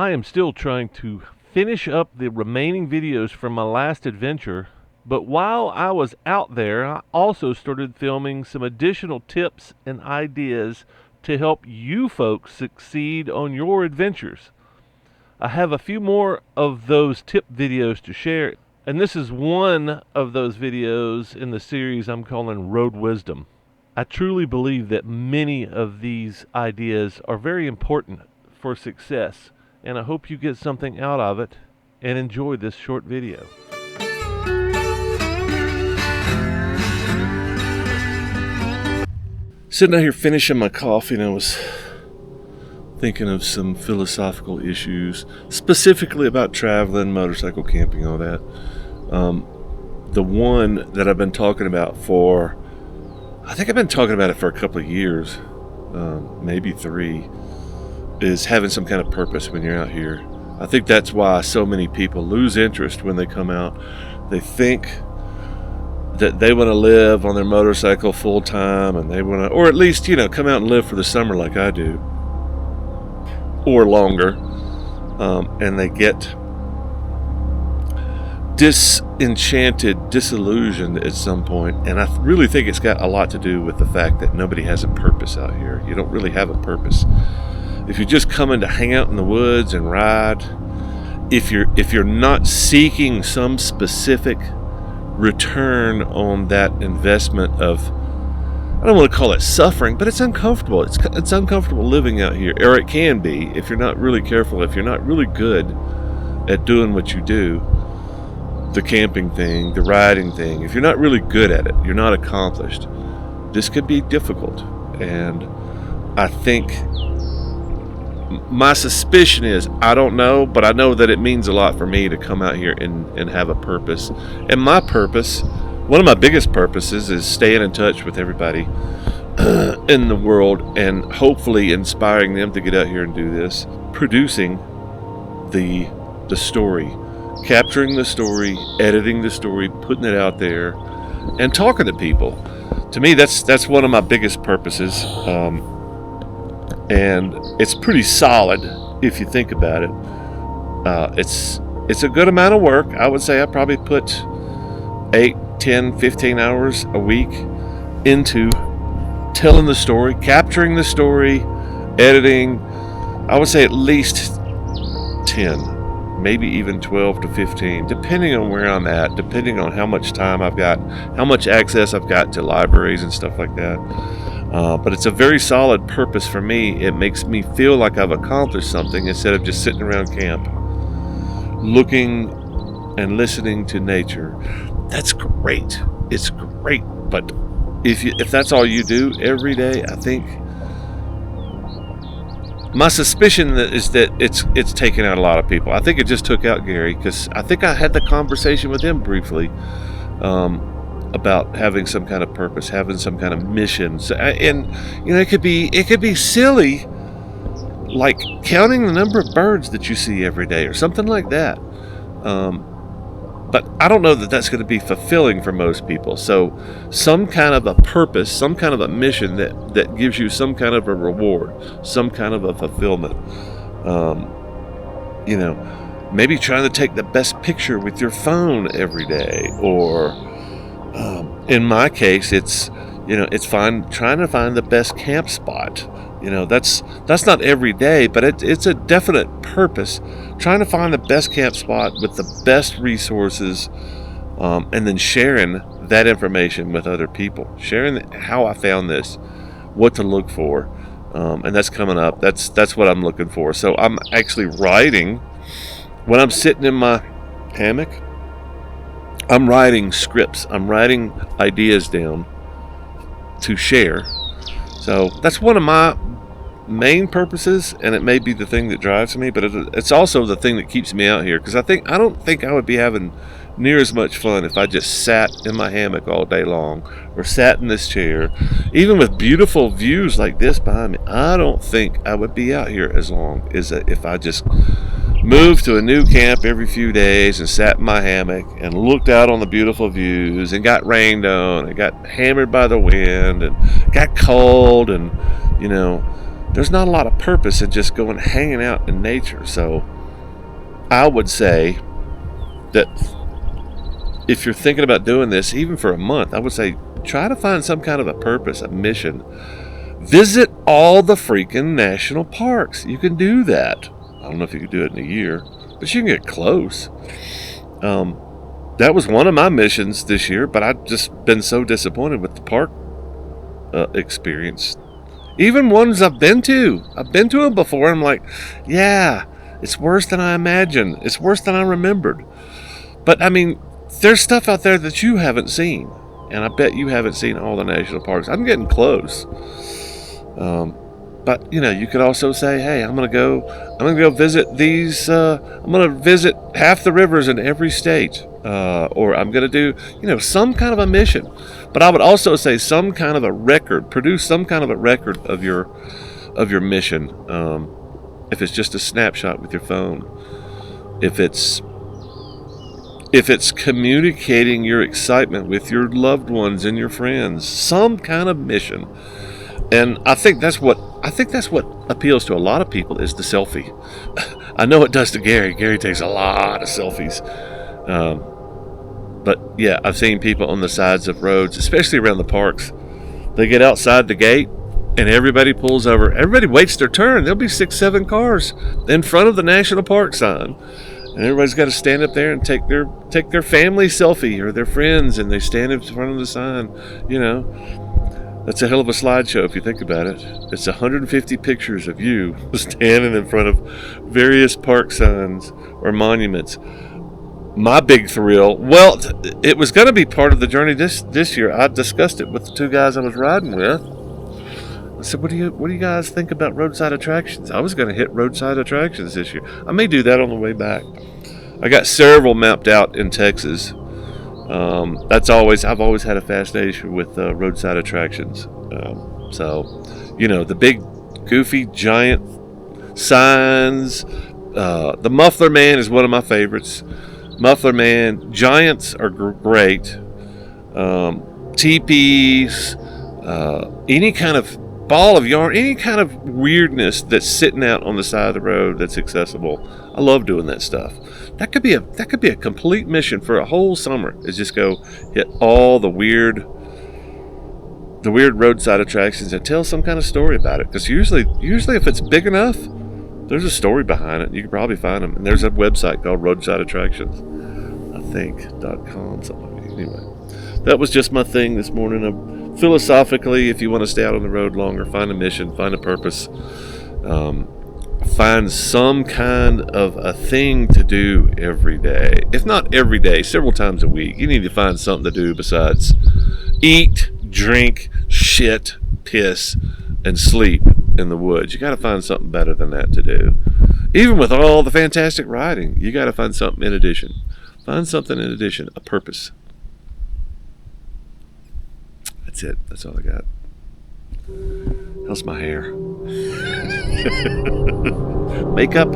I am still trying to finish up the remaining videos from my last adventure, but while I was out there, I also started filming some additional tips and ideas to help you folks succeed on your adventures. I have a few more of those tip videos to share, and this is one of those videos in the series I'm calling Road Wisdom. I truly believe that many of these ideas are very important for success, and I hope you get something out of it and enjoy this short video. Sitting out here finishing my coffee, and I was thinking of some philosophical issues, specifically about traveling, motorcycle camping, all that. The one that I've been talking about I think I've been talking about it for a couple of years, maybe 3, is having some kind of purpose when you're out here. I think that's why so many people lose interest when they come out. They think that they want to live on their motorcycle full time, and they want to, or at least, come out and live for the summer like I do, or longer, and they get disenchanted, disillusioned at some point. And I really think it's got a lot to do with the fact that nobody has a purpose out here. You don't really have a purpose. If you're just coming to hang out in the woods and ride, if you're not seeking some specific return on that investment of, I don't want to call it suffering, but it's uncomfortable. It's uncomfortable living out here, or it can be if you're not really careful, if you're not really good at doing what you do, the camping thing, the riding thing. If you're not really good at it, you're not accomplished, this could be difficult. And I think my suspicion is, I don't know, but I know that it means a lot for me to come out here and have a purpose. And my purpose, one of my biggest purposes, is staying in touch with everybody in the world and hopefully inspiring them to get out here and do this. Producing the story, capturing the story, editing the story, putting it out there, and talking to people. To me, that's one of my biggest purposes. And it's pretty solid if you think about it. It's a good amount of work. I would say I probably put 8, 10, 15 hours a week into telling the story, capturing the story, editing. I would say at least 10, maybe even 12 to 15, depending on where I'm at, depending on how much time I've got, how much access I've got to libraries and stuff like that. But it's a very solid purpose for me. It makes me feel like I've accomplished something instead of just sitting around camp, looking and listening to nature. That's great. It's great. But if that's all you do every day, I think my suspicion is that it's taken out a lot of people. I think it just took out Gary, because I think I had the conversation with him briefly. About having some kind of purpose, having some kind of mission. So, and it could be silly, like counting the number of birds that you see every day or something like that. But I don't know that that's going to be fulfilling for most people. So some kind of a purpose, some kind of a mission that gives you some kind of a reward, some kind of a fulfillment. Maybe trying to take the best picture with your phone every day, or in my case, it's trying to find the best camp spot. That's not every day, but it's a definite purpose. Trying to find the best camp spot with the best resources, and then sharing that information with other people. Sharing how I found this, what to look for, and that's coming up. That's what I'm looking for. So I'm actually writing when I'm sitting in my hammock. I'm writing scripts. I'm writing ideas down to share. So that's one of my main purposes, and it may be the thing that drives me, but it's also the thing that keeps me out here, because I don't think I would be having near as much fun if I just sat in my hammock all day long, or sat in this chair. Even with beautiful views like this behind me, I don't think I would be out here as long as if I just moved to a new camp every few days and sat in my hammock and looked out on the beautiful views and got rained on and got hammered by the wind and got cold and there's not a lot of purpose in just going hanging out in nature. So I would say that if you're thinking about doing this, even for a month, I would say try to find some kind of a purpose, a mission. Visit all the freaking national parks. You can do that. I don't know if you can do it in a year, but you can get close. That was one of my missions this year, but I've just been so disappointed with the park experience. Even ones I've been to them before. I'm like, yeah, it's worse than I imagined. It's worse than I remembered. But I mean, there's stuff out there that you haven't seen, and I bet you haven't seen all the national parks. I'm getting close. But you could also say, hey, I'm gonna go visit these. I'm gonna visit half the rivers in every state, or I'm gonna do some kind of a mission. But I would also say some kind of a record. Produce some kind of a record of your mission. If it's just a snapshot with your phone, if it's communicating your excitement with your loved ones and your friends, some kind of mission. And I think that's what appeals to a lot of people is the selfie. I know it does to Gary. Gary takes a lot of selfies. But yeah, I've seen people on the sides of roads, especially around the parks. They get outside the gate and everybody pulls over. Everybody waits their turn. There'll be 6, 7 cars in front of the national park sign. And everybody's got to stand up there and take their family selfie or their friends, and they stand in front of the sign. That's a hell of a slideshow if you think about it. It's 150 pictures of you standing in front of various park signs or monuments. My big thrill, well, it was going to be part of the journey this year. I discussed it with the 2 guys I was riding with. I said, what do you guys think about roadside attractions? I was going to hit roadside attractions this year. I may do that on the way back. I got several mapped out in Texas. I've always had a fascination with roadside attractions. So, the big, goofy, giant signs. The Muffler Man is one of my favorites. Muffler Man, giants are great. Teepees, any kind of ball of yarn, any kind of weirdness that's sitting out on the side of the road that's accessible. I love doing that stuff. That could be a complete mission for a whole summer. Is just go hit all the weird roadside attractions and tell some kind of story about it. Because usually if it's big enough, there's a story behind it. You can probably find them. And there's a website called Roadside Attractions, I think .com, something like that. Anyway, that was just my thing this morning. Philosophically, if you want to stay out on the road longer, find a mission, find a purpose. Find some kind of a thing to do every day. If not every day, several times a week. You need to find something to do besides eat, drink, shit, piss, and sleep in the woods. You got to find something better than that to do. Even with all the fantastic riding, you got to find something in addition. Find something in addition, a purpose. That's it. That's all I got. How's my hair? Makeup.